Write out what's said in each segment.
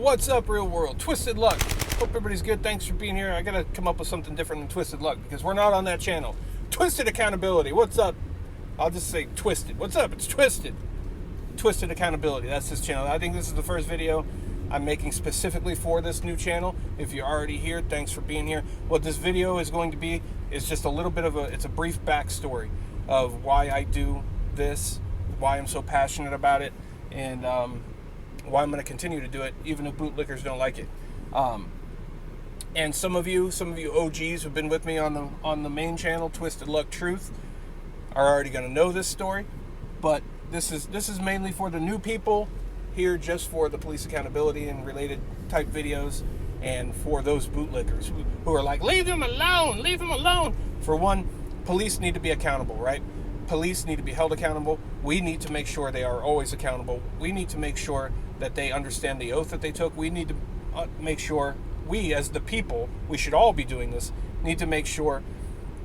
What's up, real world? Twisted Luck. Hope everybody's good. Thanks for being here. I gotta come up with something different than Twisted Luck because we're not on that channel. Twisted Accountability. What's up? I'll just say Twisted. What's up? It's Twisted. Twisted Accountability. That's this channel. I think this is the first video I'm making specifically for this new channel. If you're already here, thanks for being here. What this video is going to be is just a little bit of it's a brief backstory of why I do this, why I'm so passionate about it, and why I'm going to continue to do it, even if bootlickers don't like it. And some of you OGs who've been with me on the main channel, Twisted Luck Truth, are already going to know this story. But this is mainly for the new people here, just for the police accountability and related type videos, and for those bootlickers who are like, leave him alone, leave him alone. For one, police need to be accountable, right? Police need to be held accountable. We need to make sure they are always accountable. We need to make sure that they understand the oath that they took. We need to make sure, we as the people, we should all be doing this, need to make sure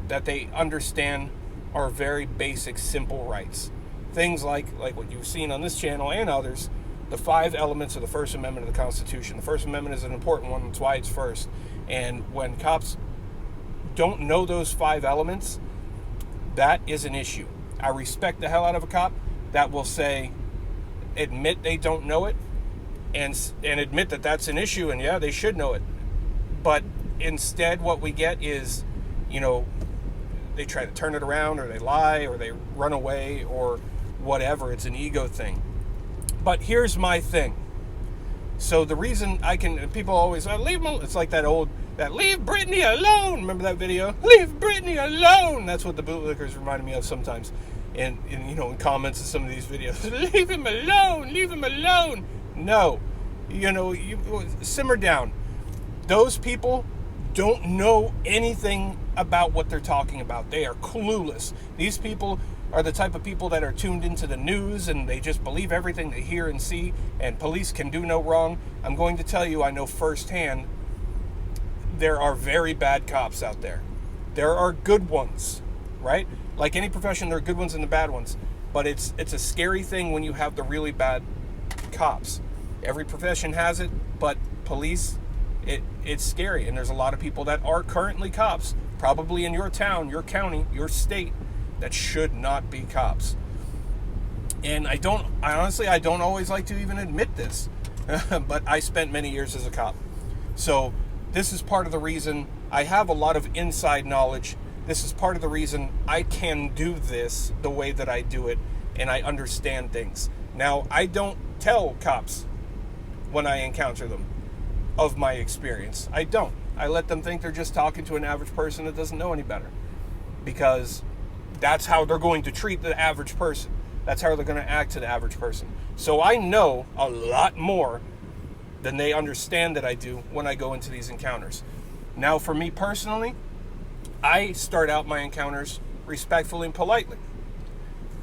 that they understand our very basic, simple rights. Things like what you've seen on this channel and others, the 5 elements of the First Amendment of the Constitution. The First Amendment is an important one. That's why it's first. And when cops don't know those 5 elements, that is an issue. I respect the hell out of a cop that will say, admit they don't know it, and admit that that's an issue, and yeah, they should know it. But instead, what we get is, they try to turn it around, or they lie, or they run away, or whatever. It's an ego thing. But here's my thing. So the reason people always leave them alone. It's like that leave Britney alone. Remember that video? Leave Britney alone. That's what the bootlickers remind me of sometimes. And in comments of some of these videos, leave him alone, leave him alone. No, you simmer down. Those people don't know anything about what they're talking about. They are clueless. These people are the type of people that are tuned into the news and they just believe everything they hear and see, and police can do no wrong. I'm going to tell you, I know firsthand, there are very bad cops out there. There are good ones, right? Like any profession, there are good ones and the bad ones. But it's a scary thing when you have the really bad cops. Every profession has it, but police, it's scary. And there's a lot of people that are currently cops, probably in your town, your county, your state, that should not be cops. And I honestly don't always like to even admit this, but I spent many years as a cop. So this is part of the reason I have a lot of inside knowledge. This is part of the reason I can do this the way that I do it, and I understand things. Now, I don't tell cops when I encounter them of my experience. I don't. I let them think they're just talking to an average person that doesn't know any better, because that's how they're going to treat the average person. That's how they're going to act to the average person. So I know a lot more than they understand that I do when I go into these encounters. Now, for me personally, I start out my encounters respectfully and politely,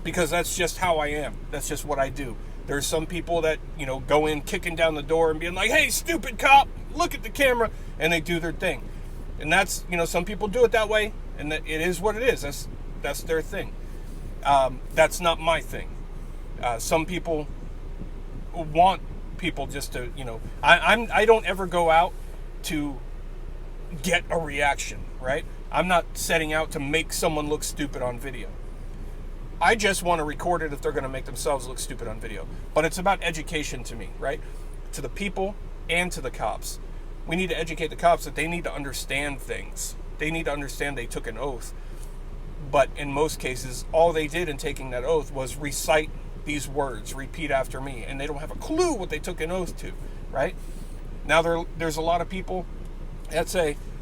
because that's just how I am. That's just what I do. There's some people that, go in kicking down the door and being like, hey, stupid cop, look at the camera, and they do their thing. And that's, some people do it that way, and it is what it is. That's their thing. That's not my thing. Some people want people just to, I don't ever go out to get a reaction, right? I'm not setting out to make someone look stupid on video. I just want to record it if they're going to make themselves look stupid on video. But it's about education to me, right? To the people and to the cops. We need to educate the cops that they need to understand things. They need to understand they took an oath. But in most cases, all they did in taking that oath was recite these words, repeat after me, and they don't have a clue what they took an oath to, right? Now, there's a lot of people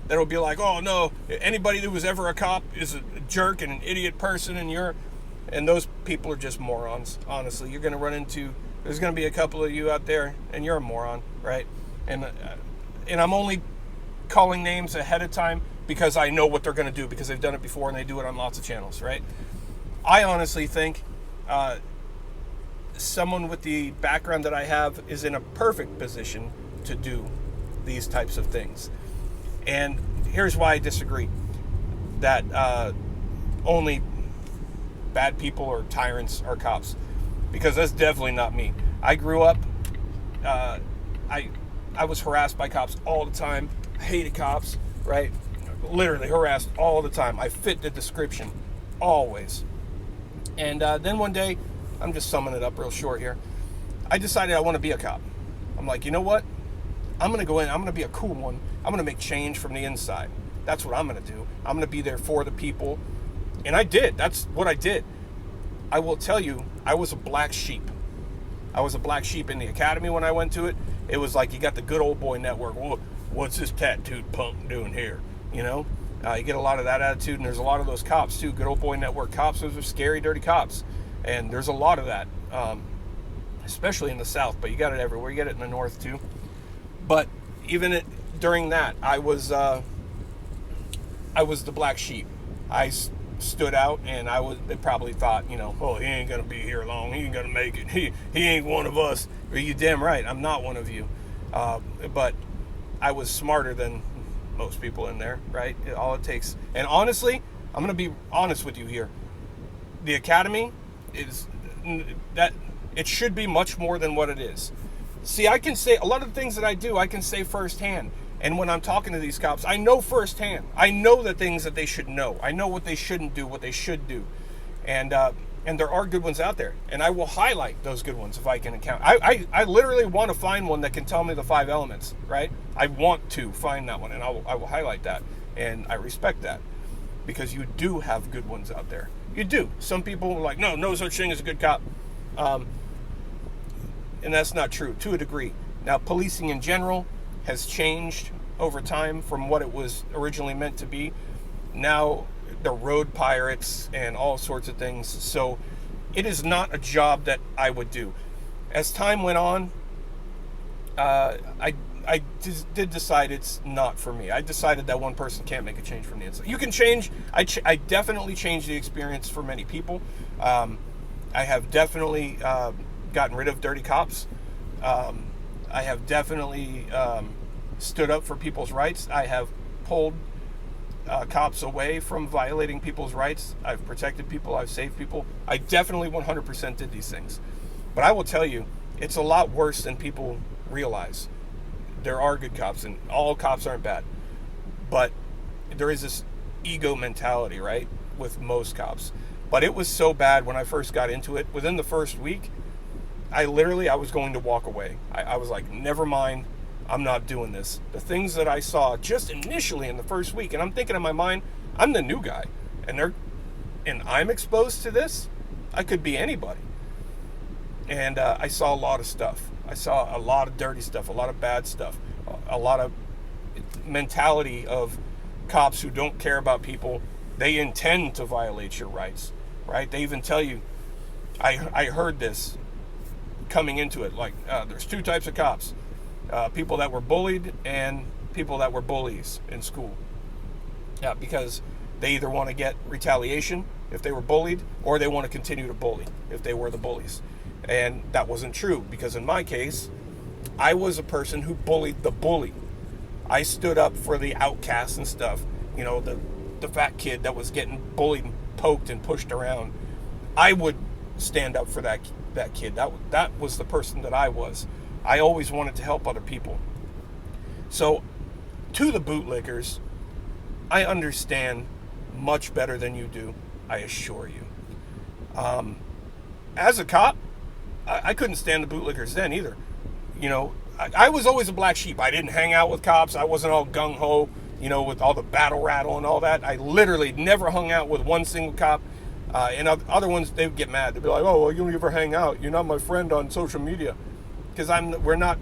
that'll be like, oh no, anybody that was ever a cop is a jerk and an idiot person, and those people are just morons, honestly. There's going to be a couple of you out there, and you're a moron, right? And I'm only calling names ahead of time because I know what they're going to do, because they've done it before and they do it on lots of channels, right? I honestly think someone with the background that I have is in a perfect position to do these types of things. And here's why I disagree, that only bad people or tyrants are cops, because that's definitely not me. I grew up, I was harassed by cops all the time. I hated cops, right? Literally harassed all the time. I fit the description, always. And then one day, I'm just summing it up real short here, I decided I want to be a cop. I'm like, you know what? I'm going to go in, I'm going to be a cool one. I'm going to make change from the inside. That's what I'm going to do. I'm going to be there for the people. And I did. That's what I did. I will tell you, I was a black sheep. I was a black sheep in the academy when I went to it. It was like you got the good old boy network. Well, what's this tattooed punk doing here? You know? You get a lot of that attitude, and there's a lot of those cops too. Good old boy network cops. Those are scary, dirty cops. And there's a lot of that, especially in the South, but you got it everywhere. You get it in the North too. But even during that, I was the black sheep. I stood out, and they probably thought, you know, oh, he ain't gonna be here long. He ain't gonna make it. He ain't one of us. Are you damn right? I'm not one of you. But I was smarter than most people in there, right? All it takes. And honestly, I'm gonna be honest with you here. The academy is that it should be much more than what it is. See, I can say a lot of the things that I do, I can say firsthand. And when I'm talking to these cops, I know firsthand. I know the things that they should know. I know what they shouldn't do, what they should do. And there are good ones out there. And I will highlight those good ones if I can encounter. I literally want to find one that can tell me the 5 elements, right? I want to find that one, and I will highlight that. And I respect that. Because you do have good ones out there. You do. Some people are like, no such thing as a good cop. And that's not true, to a degree. Now, policing in general has changed over time from what it was originally meant to be. Now, the road pirates and all sorts of things. So, it is not a job that I would do. As time went on, I did decide it's not for me. I decided that one person can't make a change from the inside. You can change. I definitely changed the experience for many people. I have definitely gotten rid of dirty cops. I have definitely stood up for people's rights. I have pulled cops away from violating people's rights. I've protected people. I've saved people. I definitely 100% did these things. But I will tell you, it's a lot worse than people realize. There are good cops, and all cops aren't bad. But there is this ego mentality, right, with most cops. But it was so bad when I first got into it. Within the first week, I was going to walk away. I was like, never mind, I'm not doing this. The things that I saw just initially in the first week, and I'm thinking in my mind, I'm the new guy, and I'm exposed to this. I could be anybody. And I saw a lot of stuff. I saw a lot of dirty stuff, a lot of bad stuff, a lot of mentality of cops who don't care about people. They intend to violate your rights, right? They even tell you, I heard this coming into it, like there's 2 types of cops, people that were bullied and people that were bullies in school. Yeah, because they either want to get retaliation if they were bullied, or they want to continue to bully if they were the bullies. And that wasn't true, because in my case, I was a person who bullied the bully. I stood up for the outcasts and stuff, you know, the fat kid that was getting bullied and poked and pushed around. I would stand up for that kid. That was the person that I was. I always wanted to help other people. So, to the bootlickers, I understand much better than you do, I assure you. As a cop, I couldn't stand the bootlickers then either. You know, I was always a black sheep. I didn't hang out with cops. I wasn't all gung-ho, you know, with all the battle rattle and all that. I literally never hung out with one single cop. And other ones, they would get mad. They'd be like, oh, well, you don't ever hang out. You're not my friend on social media. Because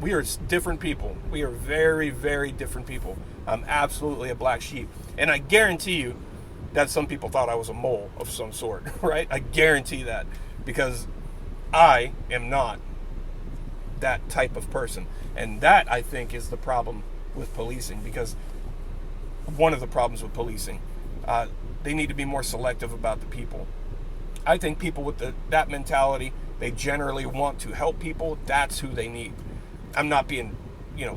we are different people. We are very, very different people. I'm absolutely a black sheep. And I guarantee you that some people thought I was a mole of some sort, right? I guarantee that. Because I am not that type of person. And that, I think, is the problem with policing. Because one of the problems with policing, they need to be more selective about the people. I think people with that mentality, they generally want to help people. That's who they need. I'm not being,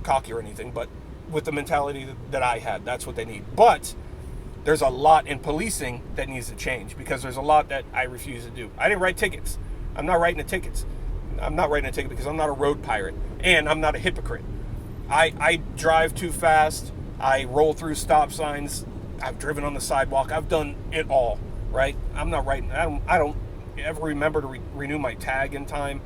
cocky or anything, but with the mentality that I had, that's what they need. But there's a lot in policing that needs to change, because there's a lot that I refuse to do. I didn't write tickets. I'm not writing the tickets. I'm not writing a ticket because I'm not a road pirate, and I'm not a hypocrite. I drive too fast. I roll through stop signs. I've driven on the sidewalk. I've done it all, right? I'm not writing. I don't ever remember to renew my tag in time.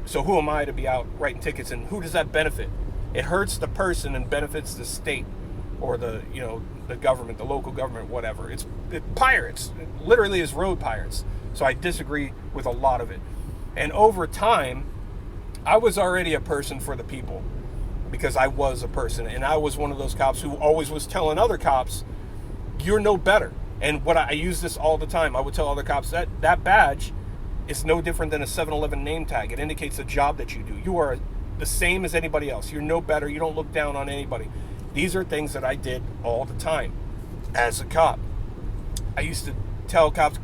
So who am I to be out writing tickets, and who does that benefit? It hurts the person and benefits the state or the government, the local government, whatever. It's pirates. It literally is road pirates. So I disagree with a lot of it. And over time, I was already a person for the people, because I was a person, and I was one of those cops who always was telling other cops, you're no better. And I use this all the time. I would tell other cops that badge is no different than a 7-Eleven name tag. It indicates the job that you do. You are the same as anybody else. You're no better. You don't look down on anybody. These are things that I did all the time as a cop. I used to tell cops,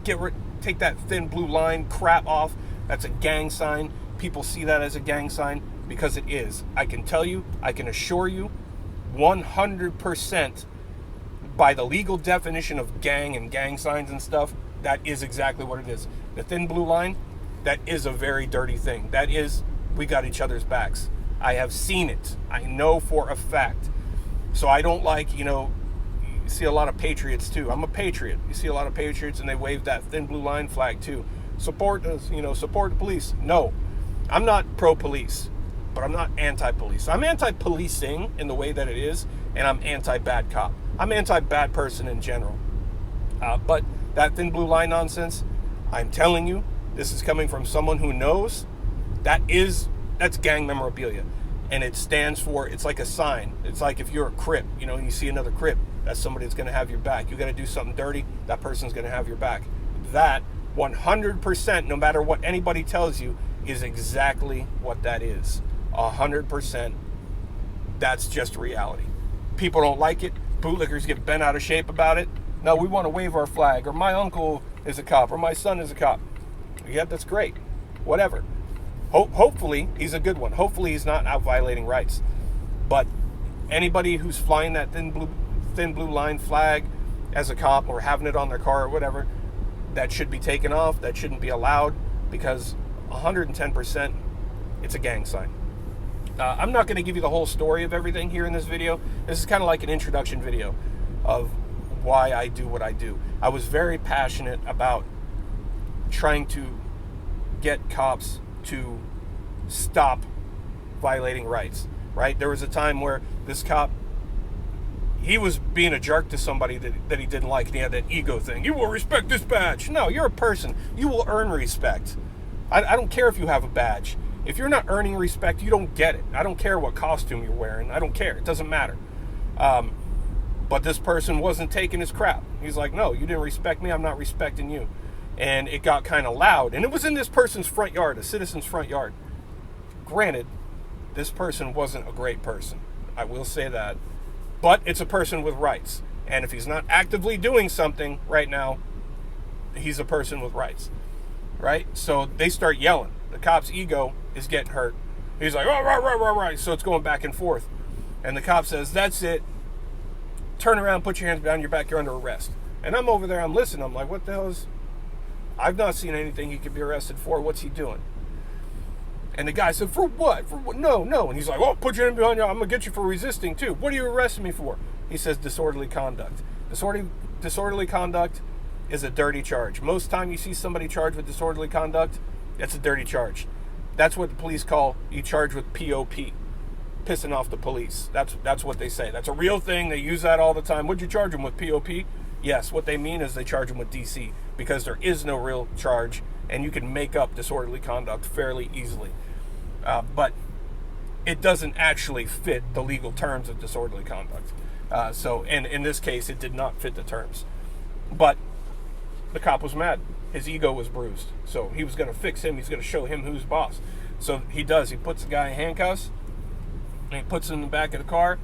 take that thin blue line crap off. That's a gang sign. People see that as a gang sign because it is. I can tell you, I can assure you, 100% by the legal definition of gang and gang signs and stuff, that is exactly what it is. The thin blue line, that is a very dirty thing. That is, we got each other's backs. I have seen it. I know for a fact. So I don't like, you see a lot of patriots too. I'm a patriot. You see a lot of patriots and they wave that thin blue line flag too. Support us, support the police. No, I'm not pro-police, but I'm not anti-police. I'm anti-policing in the way that it is, and I'm anti-bad cop. I'm anti-bad person in general. But that thin blue line nonsense, I'm telling you, this is coming from someone who knows that's gang memorabilia. And it stands for, it's like a sign. It's like if you're a Crip, and you see another Crip, that's somebody that's going to have your back. You got to do something dirty, that person's going to have your back. That 100%, no matter what anybody tells you, is exactly what that is. 100%. That's just reality. People don't like it. Bootlickers get bent out of shape about it. No, we want to wave our flag, or my uncle is a cop, or my son is a cop. Yeah, that's great. Whatever. Hopefully he's a good one. Hopefully he's not out violating rights. But anybody who's flying that thin blue line flag as a cop, or having it on their car or whatever, that should be taken off. That shouldn't be allowed, because 110%, it's a gang sign. I'm not going to give you the whole story of everything here in this video. This is kind of like an introduction video of why I do what I do. I was very passionate about trying to get cops to stop violating rights, right? There was a time where this cop, he was being a jerk to somebody that he didn't like, and he had that ego thing. You will respect this badge. No, you're a person. You will earn respect. I don't care if you have a badge. If you're not earning respect, you don't get it. I don't care what costume you're wearing. I don't care. It doesn't matter. But this person wasn't taking his crap. He's like, no, you didn't respect me. I'm not respecting you. And it got kind of loud. And it was in this person's front yard, a citizen's front yard. Granted, this person wasn't a great person. I will say that. But it's a person with rights. And if he's not actively doing something right now, he's a person with rights. Right? So they start yelling. The cop's ego is getting hurt. He's like, oh, right. So it's going back and forth. And the cop says, that's it. Turn around, put your hands behind your back, you're under arrest. And I'm over there, I'm listening. I'm like, what the hell is... I've not seen anything he could be arrested for. What's he doing? And the guy said, for what? For what? No. And he's like, oh, put your hand behind you. I'm going to get you for resisting, too. What are you arresting me for? He says, disorderly conduct. Disorderly conduct is a dirty charge. Most time you see somebody charged with disorderly conduct, it's a dirty charge. That's what the police call you charged with POP, pissing off the police. That's what they say. That's a real thing. They use that all the time. What'd you charge them with, POP? Yes, what they mean is they charge them with DC, because there is no real charge, and you can make up disorderly conduct fairly easily. But it doesn't actually fit the legal terms of disorderly conduct. So in this case, it did not fit the terms. But the cop was mad. His ego was bruised. So he was going to fix him. He's going to show him who's boss. So he does. He puts the guy in handcuffs, and he puts him in the back of the car.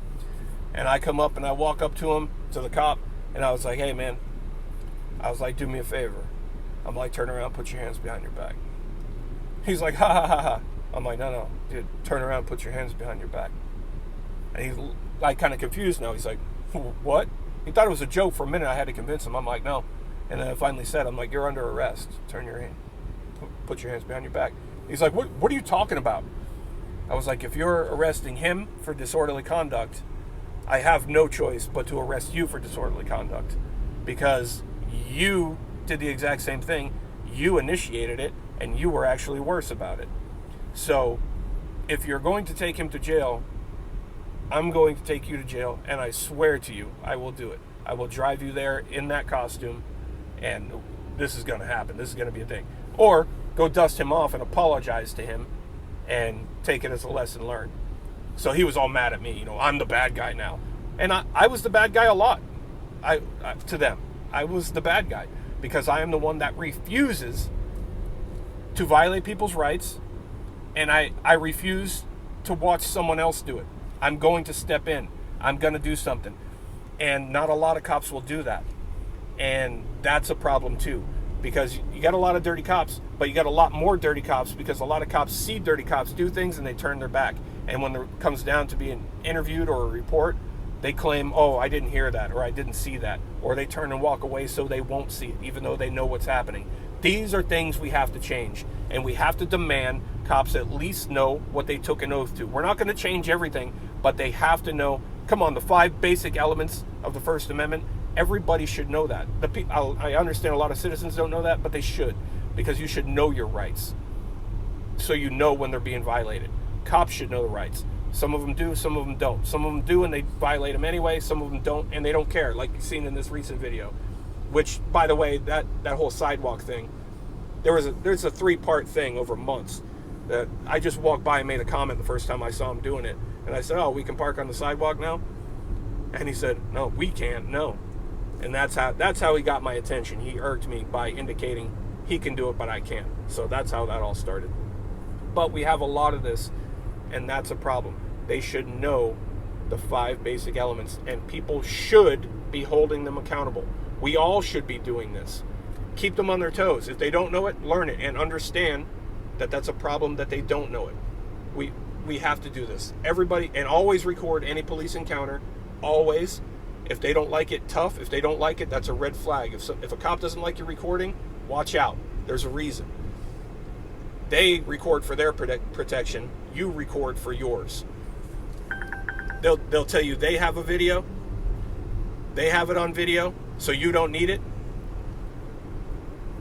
And I come up and I walk up to him, to the cop, and I was like, hey, man. I was like, do me a favor. I'm like, turn around, put your hands behind your back. He's like, ha. I'm like, no, dude, turn around, put your hands behind your back. And he's like kind of confused now. He's like, what? He thought it was a joke for a minute. I had to convince him. I'm like, no. And then I finally said, I'm like, you're under arrest. Turn your hand, put your hands behind your back. He's like, what are you talking about? I was like, if you're arresting him for disorderly conduct, I have no choice but to arrest you for disorderly conduct, because you did the exact same thing. You initiated it, and you were actually worse about it. So if you're going to take him to jail, I'm going to take you to jail, and I swear to you, I will do it. I will drive you there in that costume, and this is going to happen. This is going to be a thing. Or go dust him off and apologize to him and take it as a lesson learned. So he was all mad at me. You know, I'm the bad guy now. And I was the bad guy a lot. To them. I was the bad guy because I am the one that refuses to violate people's rights, and I refuse to watch someone else do it. I'm going to step in. I'm going to do something. And not a lot of cops will do that. And that's a problem too, because you got a lot of dirty cops, but you got a lot more dirty cops because a lot of cops see dirty cops do things and they turn their back. And when it comes down to being interviewed or a report, they claim, oh, I didn't hear that, or I didn't see that, or they turn and walk away so they won't see it, even though they know what's happening. These are things we have to change, and we have to demand cops at least know what they took an oath to. We're not going to change everything, but they have to know, come on, the 5 basic elements of the First Amendment, everybody should know that. I understand a lot of citizens don't know that, but they should, because you should know your rights, so you know when they're being violated. Cops should know the rights. Some of them do, some of them don't. Some of them do and they violate them anyway. Some of them don't and they don't care, like you've seen in this recent video. Which, by the way, that whole sidewalk thing, there's a 3-part thing over months. That I just walked by and made a comment the first time I saw him doing it. And I said, oh, we can park on the sidewalk now? And he said, no, we can't, no. And that's how he got my attention. He irked me by indicating he can do it, but I can't. So that's how that all started. But we have a lot of this, and that's a problem. They should know the 5 basic elements, and people should be holding them accountable. We all should be doing this. Keep them on their toes. If they don't know it, learn it, and understand that that's a problem that they don't know it. We have to do this. Everybody, and always record any police encounter. Always. If they don't like it, tough. If they don't like it, that's a red flag. If a cop doesn't like your recording, watch out. There's a reason. They record for their protection. You record for yours. They'll tell you they have a video. They have it on video, so you don't need it.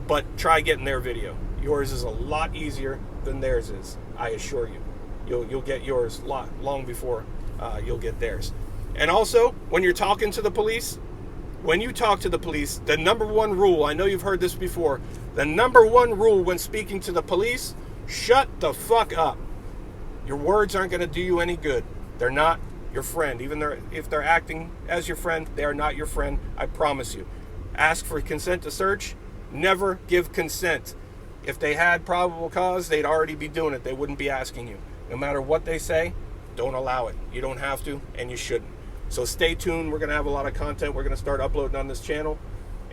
But try getting their video. Yours is a lot easier than theirs is. I assure you. You'll get yours long before you'll get theirs. And also, when you're talking to the police, when you talk to the police, the number one rule, I know you've heard this before, the number one rule when speaking to the police, shut the fuck up. Your words aren't going to do you any good. They're not your friend. Even if they're acting as your friend, they are not your friend, I promise you. Ask for consent to search. Never give consent. If they had probable cause, they'd already be doing it. They wouldn't be asking you. No matter what they say, don't allow it. You don't have to, and you shouldn't. So stay tuned. We're going to have a lot of content we're going to start uploading on this channel,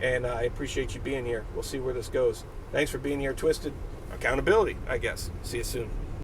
and I appreciate you being here. We'll see where this goes. Thanks for being here, Twisted. Accountability, I guess. See you soon.